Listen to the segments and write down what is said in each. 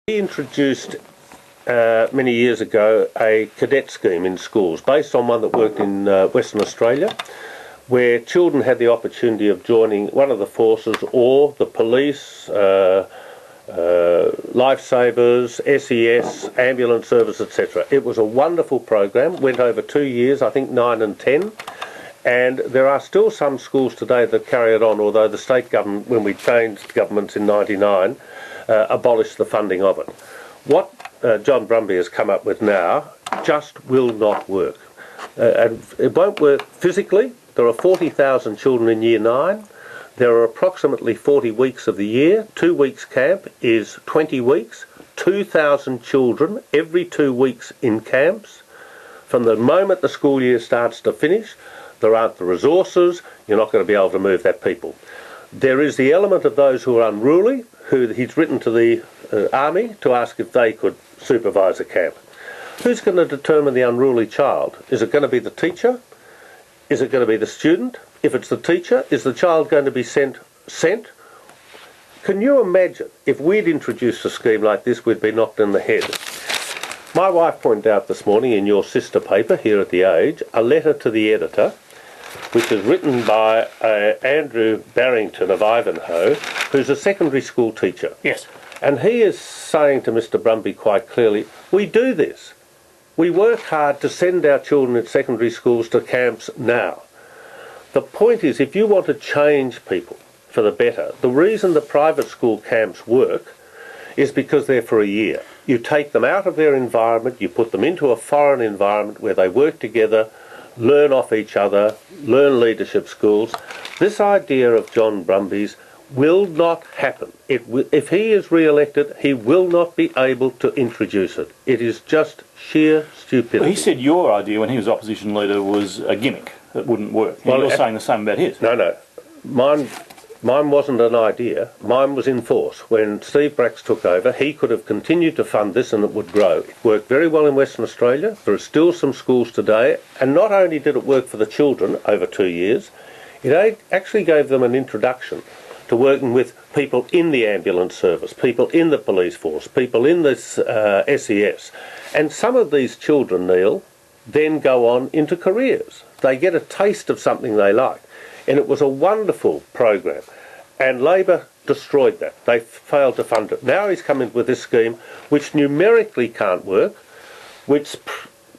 We introduced many years ago a cadet scheme in schools based on one that worked in Western Australia, where children had the opportunity of joining one of the forces or the police, lifesavers, SES, ambulance service, etc. It was a wonderful program, went over 2 years, I think 9 and 10, and there are still some schools today that carry it on, although the state government, when we changed governments in '99, abolished the funding of it. What John Brumby has come up with now just will not work. And it won't work physically. There are 40,000 children in Year 9. There are approximately 40 weeks of the year. 2 weeks camp is 20 weeks. 2,000 children every 2 weeks in camps. From the moment the school year starts to finish, there aren't the resources. You're not going to be able to move that people. There is the element of those who are unruly, who he's written to the army to ask if they could supervise a camp. Who's going to determine the unruly child? Is it going to be the teacher? Is it going to be the student? If it's the teacher, is the child going to be sent? Can you imagine if we'd introduced a scheme like this, we'd be knocked in the head? My wife pointed out this morning in your sister paper here at The Age, a letter to the editor, which is written by Andrew Barrington of Ivanhoe, who's a secondary school teacher. Yes. And he is saying to Mr. Brumby quite clearly, we do this. We work hard to send our children at secondary schools to camps now. The point is, if you want to change people for the better, the reason the private school camps work is because they're for a year. You take them out of their environment, you put them into a foreign environment where they work together, learn off each other, learn leadership skills. This idea of John Brumby's will not happen. If he is re-elected, he will not be able to introduce it. It is just sheer stupidity. Well, he said your idea when he was opposition leader was a gimmick that wouldn't work. Well, you're saying the same about his. No. Mine wasn't an idea. Mine was in force. When Steve Bracks took over, he could have continued to fund this and it would grow. It worked very well in Western Australia. There are still some schools today. And not only did it work for the children over 2 years, it actually gave them an introduction to working with people in the ambulance service, people in the police force, people in the SES. And some of these children, Neil, then go on into careers. They get a taste of something they like. And it was a wonderful program. And Labor destroyed that. They failed to fund it. Now he's come in with this scheme, which numerically can't work, which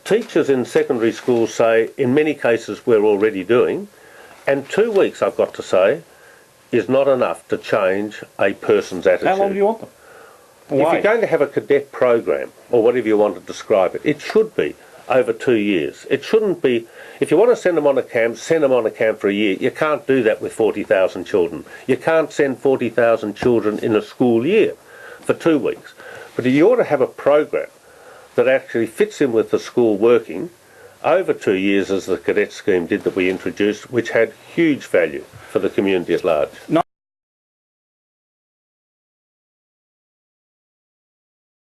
teachers in secondary schools say, in many cases, we're already doing. And 2 weeks, I've got to say, is not enough to change a person's attitude. How long do you want them? Why? If you're going to have a cadet program, or whatever you want to describe it, it should be over 2 years. It shouldn't be, if you want to send them on a camp, send them on a camp for a year. You can't do that with 40,000 children. You can't send 40,000 children in a school year for 2 weeks. But you ought to have a program that actually fits in with the school working over 2 years, as the cadet scheme did that we introduced, which had huge value for the community at large.